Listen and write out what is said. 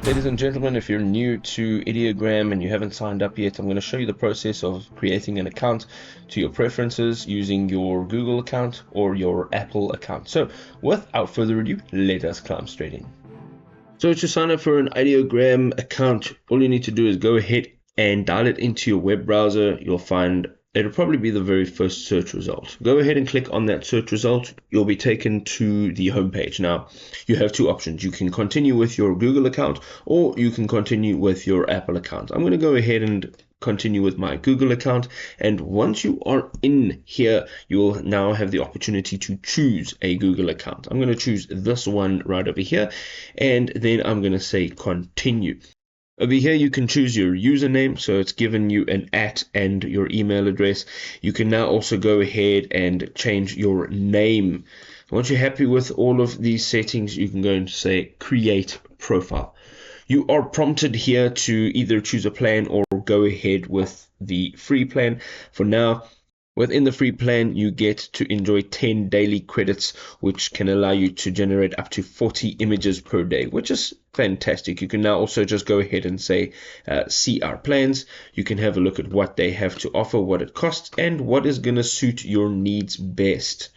Ladies and gentlemen, if you're new to Ideogram and you haven't signed up yet, I'm going to show you the process of creating an account to your preferences using your Google account or your Apple account. So without further ado, let us climb straight in. So to sign up for an Ideogram account, all you need to do is go ahead and dial it into your web browser. You'll find it'll probably be the very first search result. Go ahead and click on that search result. You'll be taken to the home page. Now, you have two options. You can continue with your Google account or you can continue with your Apple account. I'm going to go ahead and continue with my Google account, and once you are in here, you'll now have the opportunity to choose a Google account. I'm going to choose this one right over here, and then I'm going to say continue. Over here, you can choose your username, so it's given you an @ and your email address. You can now also go ahead and change your name. Once you're happy with all of these settings, you can go and say create profile. You are prompted here to either choose a plan or go ahead with the free plan. For now, within the free plan, you get to enjoy 10 daily credits, which can allow you to generate up to 40 images per day, which is fantastic. You can now also just go ahead and say, see our plans. You can have a look at what they have to offer, what it costs, and what is going to suit your needs best.